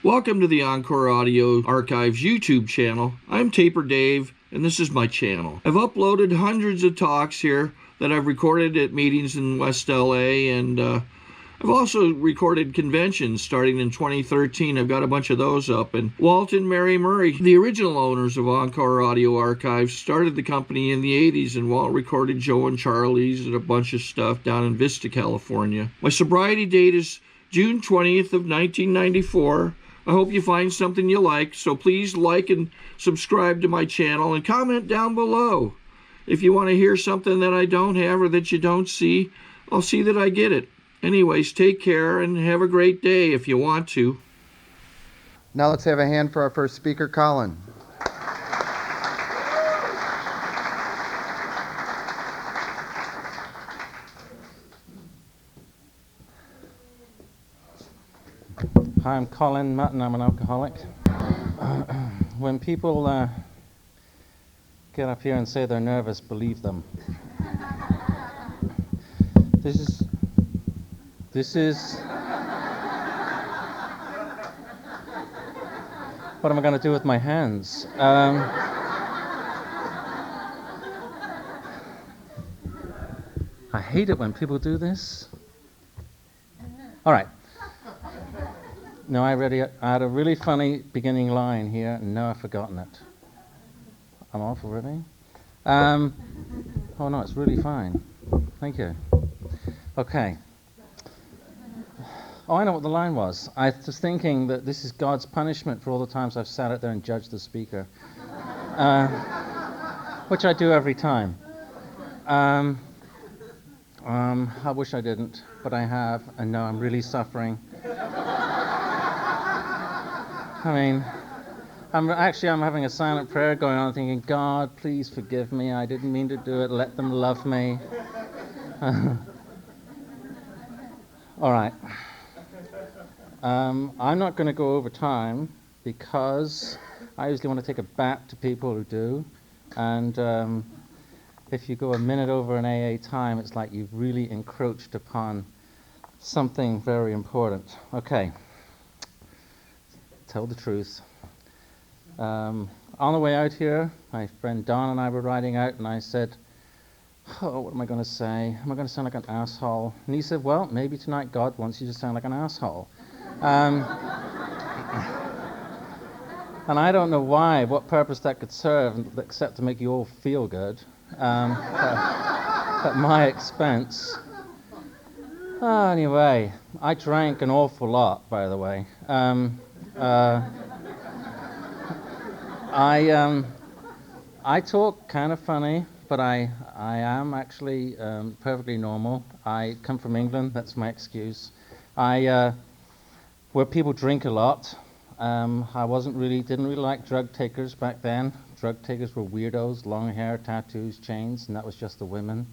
Welcome to the Encore Audio Archives YouTube channel. I'm Taper Dave, and this is my channel. I've uploaded hundreds of talks here that I've recorded at meetings in West LA, and I've also recorded conventions starting in 2013. I've got a bunch of those up. And Walt and Mary Murray, the original owners of Encore Audio Archives, started the company in the 80s, and Walt recorded Joe and Charlie's and a bunch of stuff down in Vista, California. My sobriety date is June 20th of 1994. I hope you find something you like, so please like and subscribe to my channel and comment down below. If you want to hear something that I don't have or that you don't see, I'll see that I get it. Anyways, take care and have a great day if you want to. Now let's have a hand for our first speaker, Collin. Hi, I'm Collin Mutton. I'm an alcoholic. When people get up here and say they're nervous, believe them. This is what am I going to do with my hands? I hate it when people do this. All right. No, I had a really funny beginning line here, and now I've forgotten it. I'm off already? Oh no, it's really fine. Thank you. Okay. Oh, I know what the line was. I was thinking that this is God's punishment for all the times I've sat out there and judged the speaker. Which I do every time. I wish I didn't, but I have, and now I'm really suffering. I mean, I'm having a silent prayer going on, thinking, God, please forgive me. I didn't mean to do it. Let them love me. All right. I'm not going to go over time because I usually want to take a bat to people who do. And if you go a minute over an AA time, it's like you've really encroached upon something very important. Okay. Tell the truth. On the way out here, my friend Don and I were riding out, and I said, oh, what am I going to say? Am I going to sound like an asshole? And he said, well, maybe tonight God wants you to sound like an asshole. And I don't know why, what purpose that could serve, except to make you all feel good, at my expense. Anyway, I drank an awful lot, by the way. I talk kind of funny, but I am actually perfectly normal. I come from England. That's my excuse. Where people drink a lot. I didn't really like drug takers back then. Drug takers were weirdos, long hair, tattoos, chains, and that was just the women.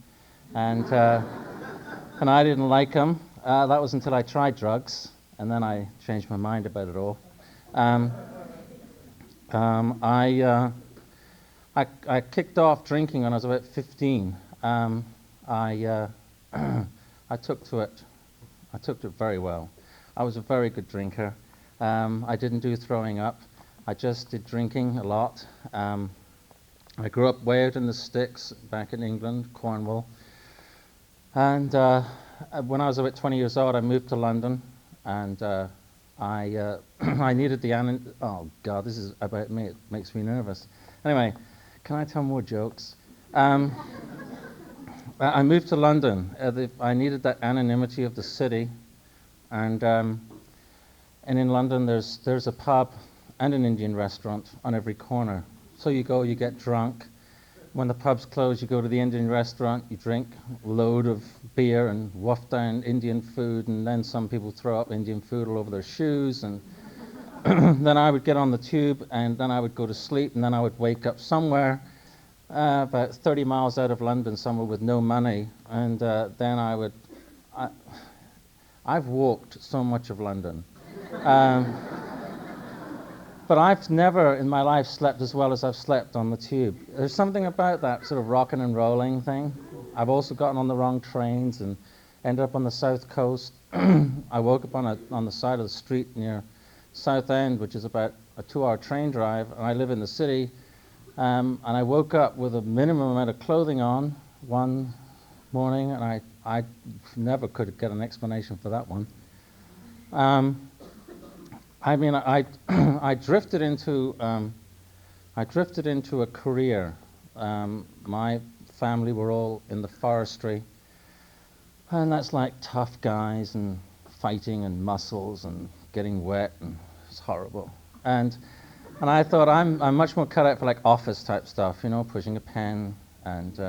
And I didn't like them. That was until I tried drugs, and then I changed my mind about it all. I kicked off drinking when I was about 15. I took to it very well. I was a very good drinker. I didn't do throwing up. I just did drinking a lot. I grew up way out in the sticks back in England, Cornwall. And when I was about 20 years old, I moved to London, and I needed the oh God, this is about me. It makes me nervous. Anyway, can I tell more jokes? I moved to London. I needed that anonymity of the city, and in London there's a pub and an Indian restaurant on every corner. So you go, you get drunk. When the pub's closed, you go to the Indian restaurant, you drink a load of beer and waft down Indian food, and then some people throw up Indian food all over their shoes, and then I would get on the tube, and then I would go to sleep, and then I would wake up somewhere about 30 miles out of London, somewhere with no money, and then I've walked so much of London. But I've never in my life slept as well as I've slept on the tube. There's something about that sort of rocking and rolling thing. I've also gotten on the wrong trains and ended up on the south coast. I woke up on the side of the street near Southend, which is about a 2-hour train drive, and I live in the city. And I woke up with a minimum amount of clothing on one morning, and I never could get an explanation for that one. I mean, I drifted into a career. My family were all in the forestry, and that's like tough guys and fighting and muscles and getting wet, and it's horrible. And I thought I'm much more cut out for like office type stuff, you know, pushing a pen and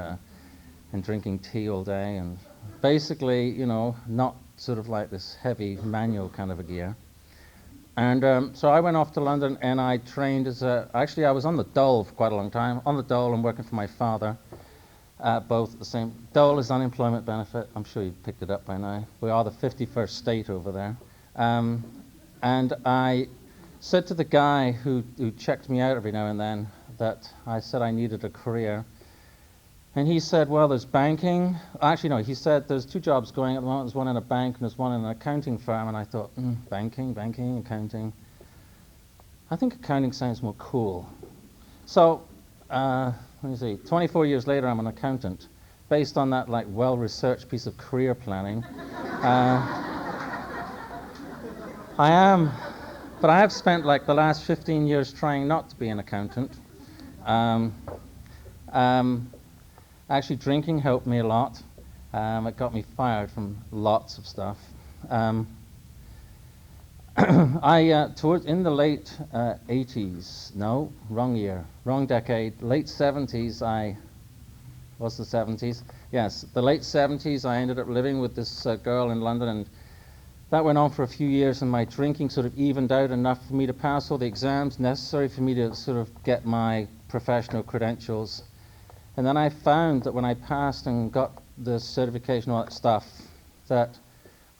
drinking tea all day, and basically, you know, not sort of like this heavy manual kind of a gear. And so I went off to London and I trained as actually I was on the dole for quite a long time. On the dole and working for my father, both at the same. Dole is unemployment benefit. I'm sure you've picked it up by now. We are the 51st state over there. And I said to the guy who checked me out every now and then that I said I needed a career. And he said, well, there's banking. Actually, no, he said there's 2 jobs going at the moment. There's one in a bank and there's one in an accounting firm. And I thought, banking, accounting. I think accounting sounds more cool. So, let me see, 24 years later, I'm an accountant. Based on that, like, well-researched piece of career planning. I am, but I have spent, like, the last 15 years trying not to be an accountant. Actually, drinking helped me a lot. It got me fired from lots of stuff. In the late 80s, no, wrong year, wrong decade, late 70s, was the 70s? Yes, the late 70s, I ended up living with this girl in London, and that went on for a few years, and my drinking sort of evened out enough for me to pass all the exams necessary for me to sort of get my professional credentials. And then I found that when I passed and got the certification, all that stuff, that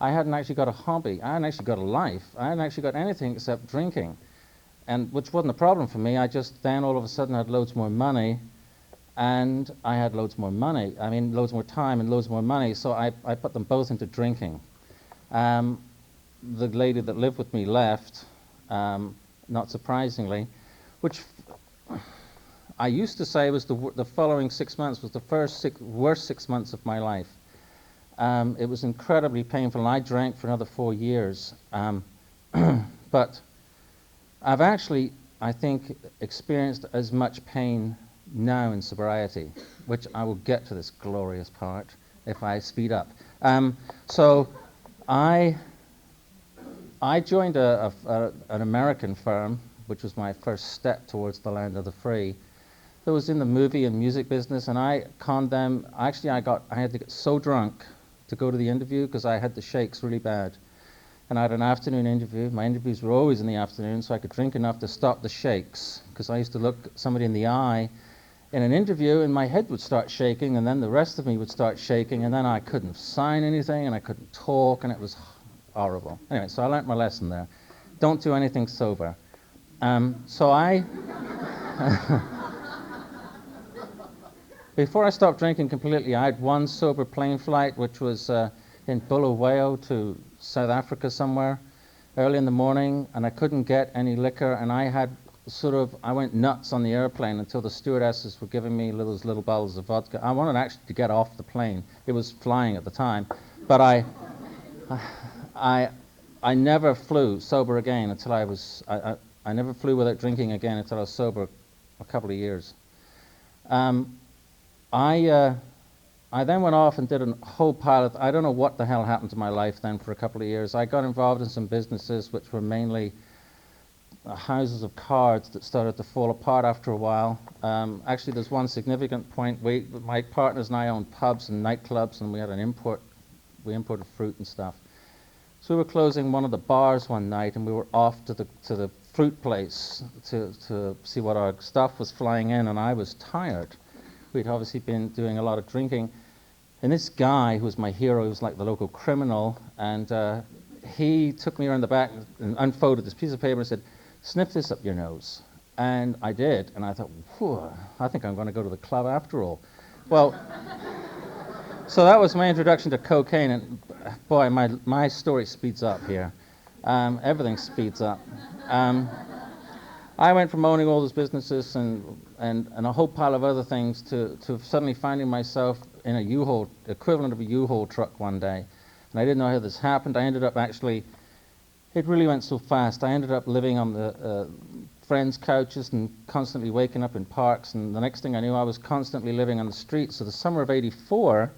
I hadn't actually got a hobby. I hadn't actually got a life. I hadn't actually got anything except drinking, and which wasn't a problem for me. I just then all of a sudden had loads more money, and I had loads more money. I mean, loads more time and loads more money, so I put them both into drinking. The lady that lived with me left, not surprisingly, which I used to say was the following 6 months was the worst 6 months of my life. It was incredibly painful, and I drank for another 4 years. But I've actually, I think, experienced as much pain now in sobriety, which I will get to this glorious part if I speed up. So I joined an American firm, which was my first step towards the land of the free. That was in the movie and music business, and I conned them. Actually, I had to get so drunk to go to the interview because I had the shakes really bad. And I had an afternoon interview. My interviews were always in the afternoon, so I could drink enough to stop the shakes, because I used to look somebody in the eye in an interview and my head would start shaking, and then the rest of me would start shaking, and then I couldn't sign anything and I couldn't talk, and it was horrible. Anyway, so I learned my lesson there. Don't do anything sober. Before I stopped drinking completely, I had one sober plane flight, which was in Bulawayo to South Africa somewhere, early in the morning, and I couldn't get any liquor, and I went nuts on the airplane until the stewardesses were giving me those little bottles of vodka. I wanted actually to get off the plane. It was flying at the time, but I never flew sober again until I never flew without drinking again until I was sober a couple of years. I then went off and did a whole pile of, I don't know what the hell happened to my life then for a couple of years. I got involved in some businesses which were mainly houses of cards that started to fall apart after a while. Actually, there's one significant point. My partners and I owned pubs and nightclubs, and we had we imported fruit and stuff. So we were closing one of the bars one night, and we were off to the fruit place to see what our stuff was flying in, and I was tired. We'd obviously been doing a lot of drinking. And this guy, who was my hero, he was like the local criminal, and he took me around the back and unfolded this piece of paper and said, "Sniff this up your nose." And I did, and I thought, whew, I think I'm going to go to the club after all. Well, so that was my introduction to cocaine, and boy, my story speeds up here. Everything speeds up. I went from owning all those businesses and a whole pile of other things to suddenly finding myself in a U-Haul, equivalent of a U-Haul truck one day. And I didn't know how this happened. I ended up actually, it really went so fast. I ended up living on the friends' couches and constantly waking up in parks. And the next thing I knew, I was constantly living on the streets. So the summer of '84,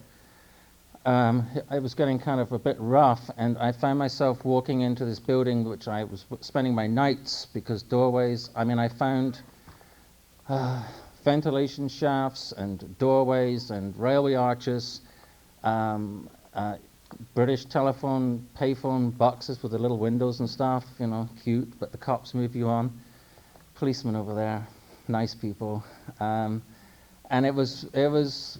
I was getting kind of a bit rough, and I found myself walking into this building which I was spending my nights because doorways, I found ventilation shafts and doorways and railway arches, British telephone payphone boxes with the little windows and stuff, cute, but the cops move you on. Policemen over there, nice people. And it was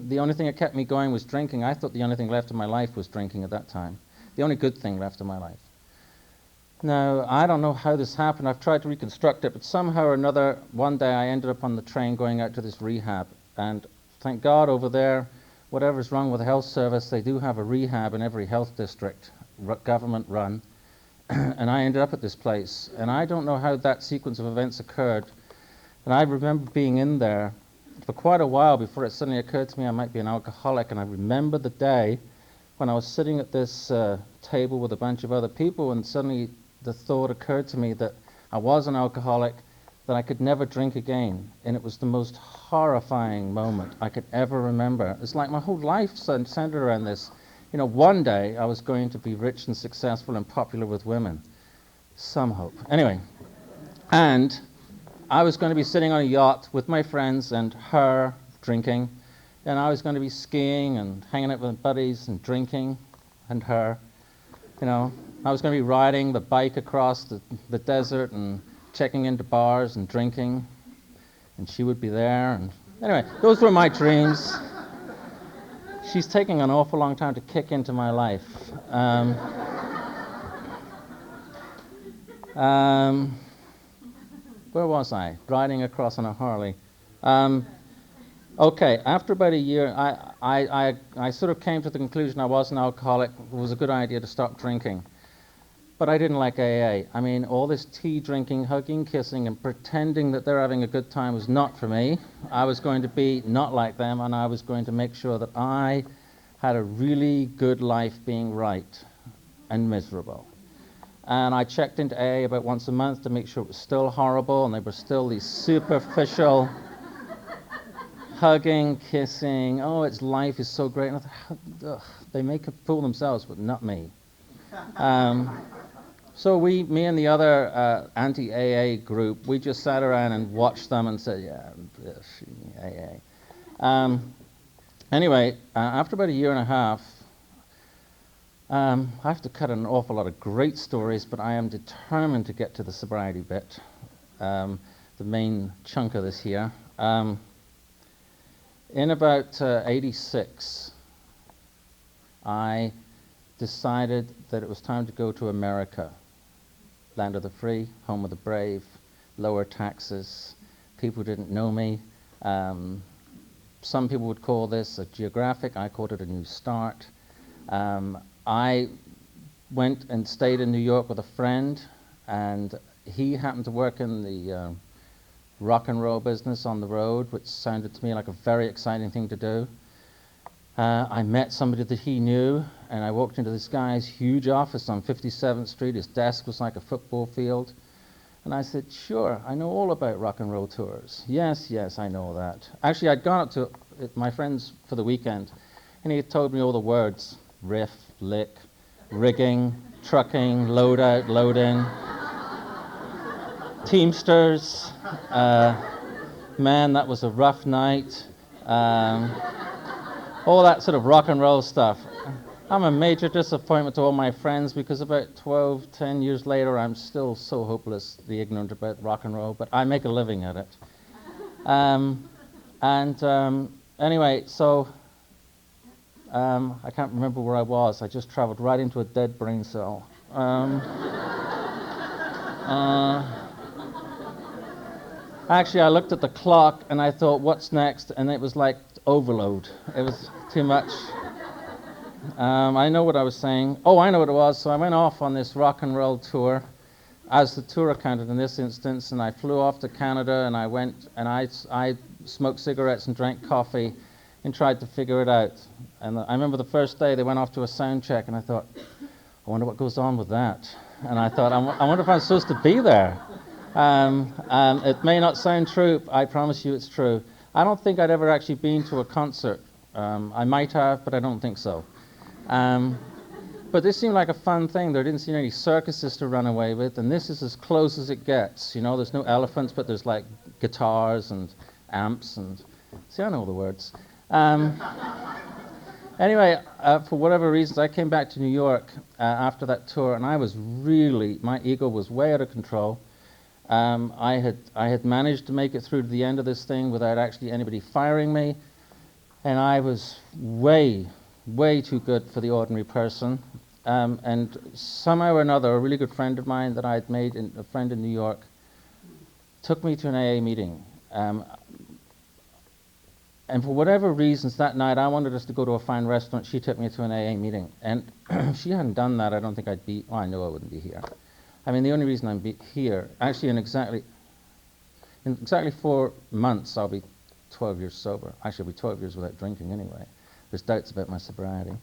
the only thing that kept me going was drinking. I thought the only thing left in my life was drinking at that time. The only good thing left in my life. Now, I don't know how this happened. I've tried to reconstruct it, but somehow or another, one day I ended up on the train going out to this rehab. And thank God over there, whatever's wrong with the health service, they do have a rehab in every health district, government run. And I ended up at this place. And I don't know how that sequence of events occurred. And I remember being in there for quite a while before it suddenly occurred to me I might be an alcoholic. And I remember the day when I was sitting at this table with a bunch of other people, and suddenly the thought occurred to me that I was an alcoholic, that I could never drink again. And it was the most horrifying moment I could ever remember. It's like my whole life centered around this. One day I was going to be rich and successful and popular with women. Some hope. Anyway, and I was going to be sitting on a yacht with my friends and her drinking, and I was going to be skiing and hanging out with buddies and drinking and her. I was going to be riding the bike across the desert and checking into bars and drinking, and she would be there. And anyway, those were my dreams. She's taking an awful long time to kick into my life. Where was I? Riding across on a Harley. Okay, after about a year, I sort of came to the conclusion I was an alcoholic. It was a good idea to stop drinking. But I didn't like AA. All this tea drinking, hugging, kissing, and pretending that they're having a good time was not for me. I was going to be not like them, and I was going to make sure that I had a really good life being right and miserable. And I checked into AA about once a month to make sure it was still horrible, and they were still these superficial hugging, kissing, life is so great. And I thought, they make a fool themselves, but not me. So me and the other anti-AA group, we just sat around and watched them and said, AA. Anyway, after about a year and a half, I have to cut an awful lot of great stories, but I am determined to get to the sobriety bit, the main chunk of this here. In about '86, I decided that it was time to go to America. Land of the free, home of the brave, lower taxes, people didn't know me. Some people would call this a geographic, I called it a new start. I went and stayed in New York with a friend, and he happened to work in the rock and roll business on the road, which sounded to me like a very exciting thing to do. I met somebody that he knew, and I walked into this guy's huge office on 57th Street. His desk was like a football field. And I said, sure, I know all about rock and roll tours. Yes, I know that. Actually, I'd gone up to my friends for the weekend, and he had told me all the words: riff, lick, rigging, trucking, load out, load in, Teamsters, man, that was a rough night. All that sort of rock and roll stuff. I'm a major disappointment to all my friends because about 10 years later, I'm still so hopelessly ignorant about rock and roll, but I make a living at it. Anyway, so I can't remember where I was. I just traveled right into a dead brain cell. Actually, I looked at the clock and I thought, what's next? And it was like overload. It was too much. I know what I was saying. Oh, I know what it was. So I went off on this rock and roll tour as the tour accountant in this instance, and I flew off to Canada, and I went and I smoked cigarettes and drank coffee and tried to figure it out. And I remember the first day they went off to a sound check, and I thought, I wonder what goes on with that. And I thought, I wonder if I'm supposed to be there. It may not sound true. I promise you it's true. I don't think I'd ever actually been to a concert. I might have, but I don't think so. But this seemed like a fun thing. There didn't seem any circuses to run away with, and this is as close as it gets. You know, there's no elephants, but there's like guitars and amps and... See, I know all the words. Anyway, for whatever reasons, I came back to New York after that tour, and I was really... My ego was way out of control. I had managed to make it through to the end of this thing without actually anybody firing me, and I was way too good for the ordinary person. And somehow or another, a really good friend of mine that I'd made, a friend in New York, took me to an AA meeting. And for whatever reasons, that night I wanted us to go to a fine restaurant. She took me to an AA meeting. And if she hadn't done that, I don't think I'd be... Well, I know I wouldn't be here. I mean, the only reason I'm here, actually in exactly 4 months, I'll be 12 years sober. Actually, I'll be 12 years without drinking anyway. There's doubts about my sobriety.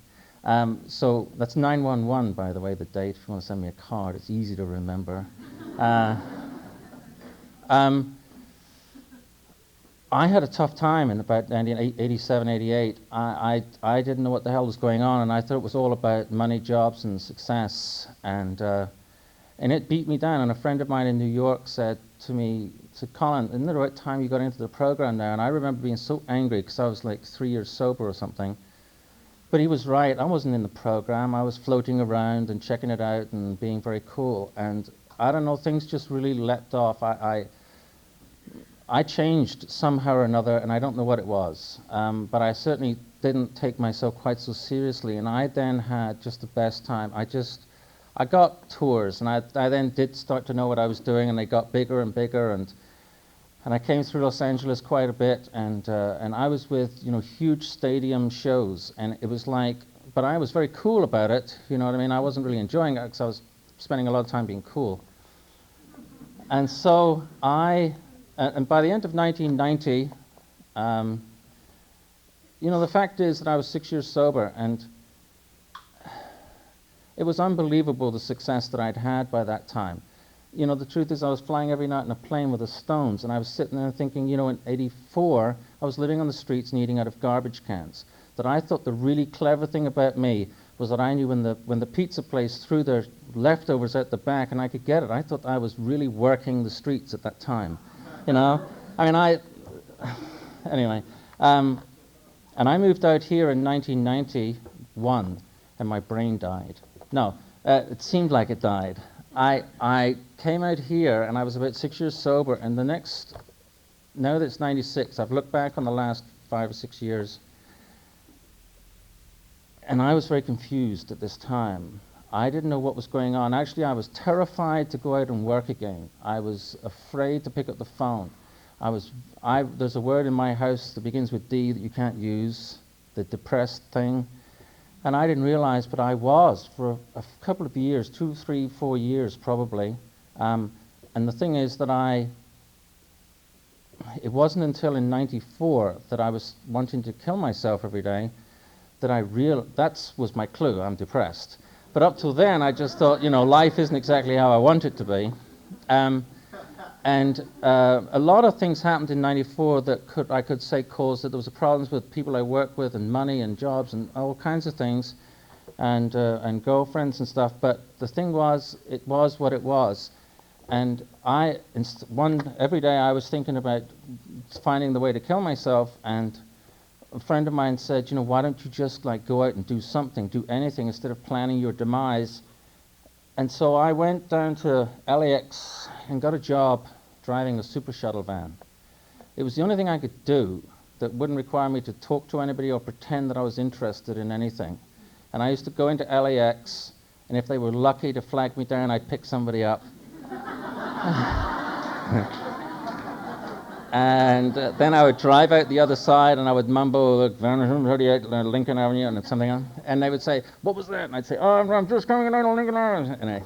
So that's 911, by the way, the date. If you want to send me a card, it's easy to remember. I had a tough time in about 1987, 88. I didn't know what the hell was going on, and I thought it was all about money, jobs, and success. And it beat me down. And a friend of mine in New York said to me, Collin, isn't it about time you got into the program now? And I remember being so angry because I was like 3 years sober or something. But he was right. I wasn't in the program. I was floating around and checking it out and being very cool. And I don't know, things just really leapt off. I changed somehow or another, and I don't know what it was. But I certainly didn't take myself quite so seriously. And I then had just the best time. I got tours, and I then did start to know what I was doing, and they got bigger and bigger. And I came through Los Angeles quite a bit, and I was with, huge stadium shows, and it was like, but I was very cool about it, you know what I mean? I wasn't really enjoying it because I was spending a lot of time being cool. And so and by the end of 1990, the fact is that I was 6 years sober, and it was unbelievable the success that I'd had by that time. The truth is I was flying every night in a plane with the Stones, and I was sitting there thinking, in '84, I was living on the streets and eating out of garbage cans. That I thought the really clever thing about me was that I knew when the pizza place threw their leftovers out the back and I could get it, I thought I was really working the streets at that time. Anyway, and I moved out here in 1991, and my brain died. No, it seemed like it died. I came out here, and I was about 6 years sober, and now that it's 96, I've looked back on the last 5 or 6 years, and I was very confused at this time. I didn't know what was going on. Actually, I was terrified to go out and work again. I was afraid to pick up the phone. There's a word in my house that begins with D that you can't use, the depressed thing. And I didn't realize, but I was for a couple of years, 2, 3, 4 years probably. And the thing is that it wasn't until in '94 that I was wanting to kill myself every day that that was my clue, I'm depressed. But up till then, I just thought, life isn't exactly how I want it to be. And a lot of things happened in '94 that I could say caused that. There was problems with people I work with, and money and jobs and all kinds of things, and girlfriends and stuff. But the thing was, it was what it was. And every day I was thinking about finding the way to kill myself, and a friend of mine said, why don't you just go out and do something, do anything instead of planning your demise. And so I went down to LAX and got a job driving a super shuttle van. It was the only thing I could do that wouldn't require me to talk to anybody or pretend that I was interested in anything. And I used to go into LAX, and if they were lucky to flag me down, I'd pick somebody up. And then I would drive out the other side, and I would mumble, like, 38 Lincoln Avenue, and something else. And they would say, what was that? And I'd say, oh, I'm just coming down on Lincoln Avenue.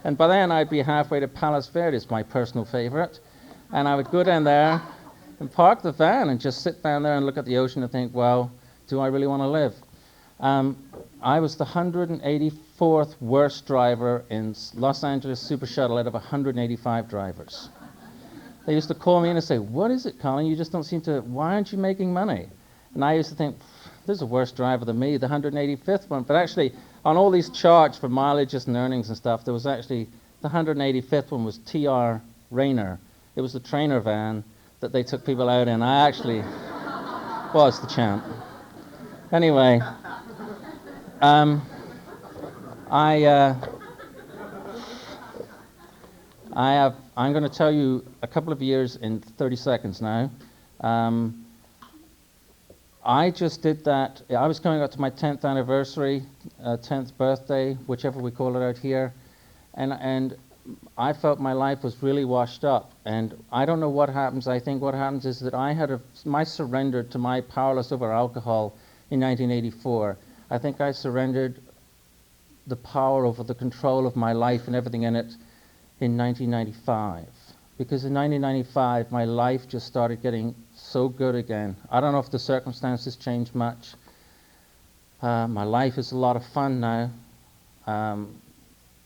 And by then, I'd be halfway to Palos Verdes, my personal favorite. And I would go down there and park the van and just sit down there and look at the ocean and think, well, do I really want to live? I was the 184th worst driver in Los Angeles Super Shuttle out of 185 drivers. They used to call me in and say, what is it, Collin? You just don't seem to, why aren't you making money? And I used to think, there's a worse driver than me, the 185th one. But actually, on all these charts for mileages and earnings and stuff, there was actually, the 185th one was TR Rayner. It was the trainer van that they took people out in. I actually was the champ. Anyway, I'm going to tell you a couple of years in 30 seconds now. I just did that. I was coming up to my 10th anniversary, 10th birthday, whichever we call it out here, and I felt my life was really washed up. And I don't know what happens. I think what happens is that I had my surrender to my powerless over alcohol in 1984. I think I surrendered the power over the control of my life and everything in it in 1995, because in 1995 my life just started getting so good again. I don't know if the circumstances changed much. My life is a lot of fun now.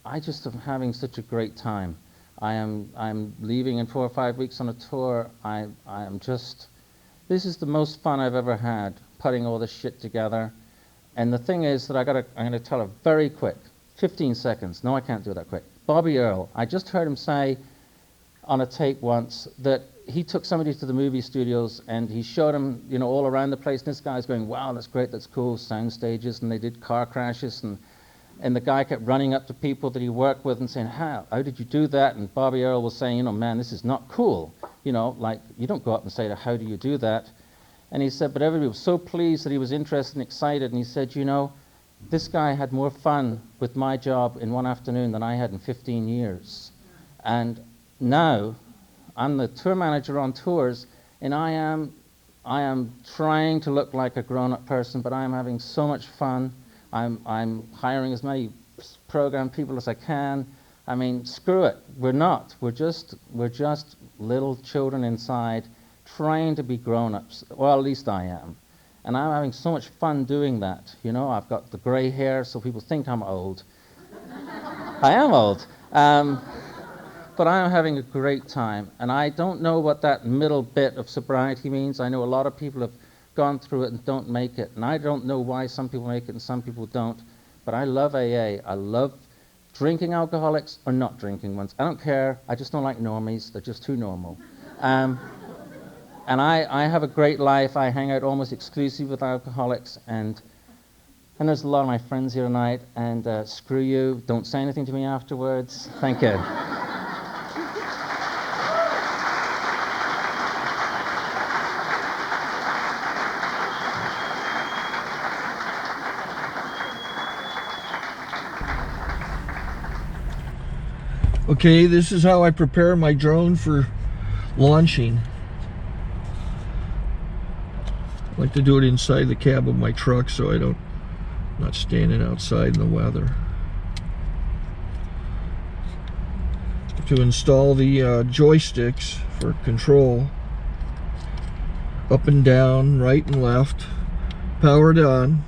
I just am having such a great time. I'm leaving in 4 or 5 weeks on a tour. This is the most fun I've ever had, putting all this shit together. And the thing is that I'm going to tell a very quick, 15 seconds. No, I can't do that quick. Bobby Earl, I just heard him say on a tape once that he took somebody to the movie studios and he showed him, all around the place. And this guy's going, wow, that's great, that's cool, sound stages. And they did car crashes. And the guy kept running up to people that he worked with and saying, how did you do that? And Bobby Earl was saying, man, this is not cool. Like, you don't go up and say, how do you do that? And he said, but everybody was so pleased that he was interested and excited. And he said, this guy had more fun with my job in one afternoon than I had in 15 years. And now I'm the tour manager on tours, and I am trying to look like a grown-up person, but I am having so much fun. I'm hiring as many program people as I can. I mean, screw it. We're not. We're just little children inside trying to be grown-ups. Well, at least I am. And I'm having so much fun doing that. I've got the gray hair, so people think I'm old. I am old. But I'm having a great time. And I don't know what that middle bit of sobriety means. I know a lot of people have gone through it and don't make it. And I don't know why some people make it and some people don't. But I love AA. I love drinking alcoholics or not drinking ones. I don't care. I just don't like normies. They're just too normal. And I have a great life. I hang out almost exclusively with alcoholics, and there's a lot of my friends here tonight, and screw you. Don't say anything to me afterwards. Thank you. Okay, this is how I prepare my drone for launching. I like to do it inside the cab of my truck so I'm not standing outside in the weather. To install the joysticks for control, up and down, right and left, powered on.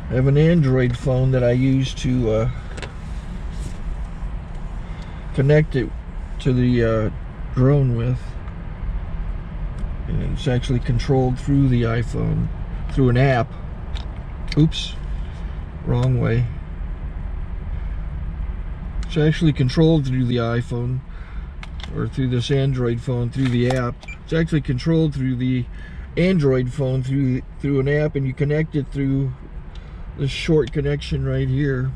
I have an Android phone that I use to connect it to the drone with. And it's actually controlled through the iPhone, through an app. Oops, wrong way. It's actually controlled through the iPhone, or through this Android phone, through the app. It's actually controlled through the Android phone, through an app, and you connect it through this short connection right here.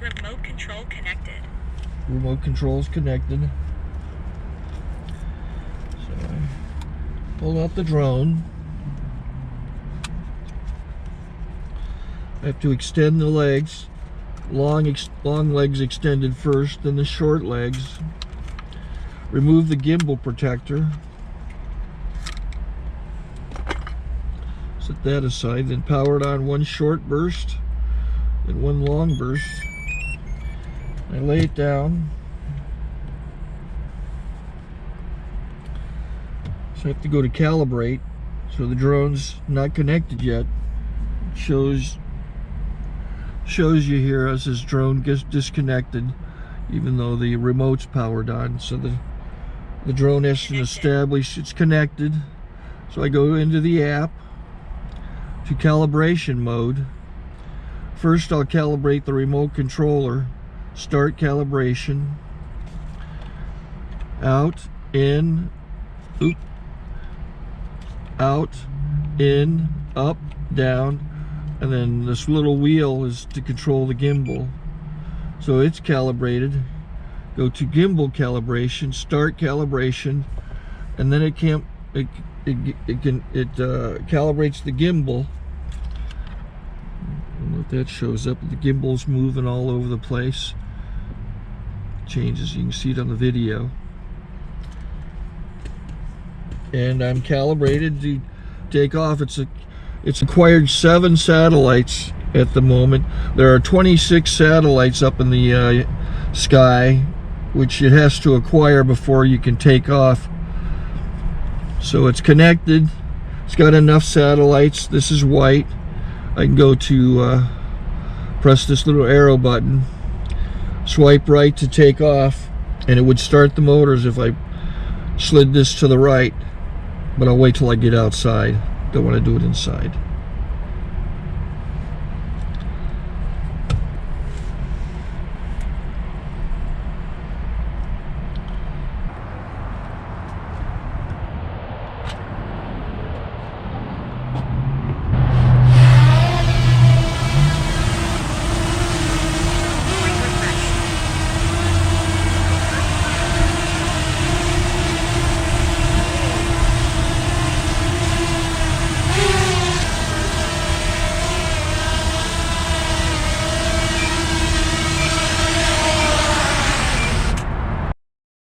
Remote control connected. Remote control's connected. So I pull out the drone. I have to extend the legs. Long legs extended first, then the short legs. Remove the gimbal protector. Set that aside, then power it on one short burst, then one long burst. I lay it down. So I have to go to calibrate. So the drone's not connected yet. It shows you here as this drone gets disconnected, even though the remote's powered on. So the drone has to establish it's connected. So I go into the app to calibration mode. First I'll calibrate the remote controller. Start calibration. Out, in, out, in, up, down, and then this little wheel is to control the gimbal. So it's calibrated. Go to gimbal calibration, start calibration, and then it calibrates the gimbal. I don't know if that shows up. The gimbal's moving all over the place. Changes, you can see it on the video. And I'm calibrated to take off. It's acquired 7 satellites at the moment. There are 26 satellites up in the sky, which it has to acquire before you can take off. So it's connected. It's got enough satellites. This is white. I can go to press this little arrow button, swipe right to take off, and it would start the motors if I slid this to the right. But I'll wait till I get outside. Don't want to do it inside.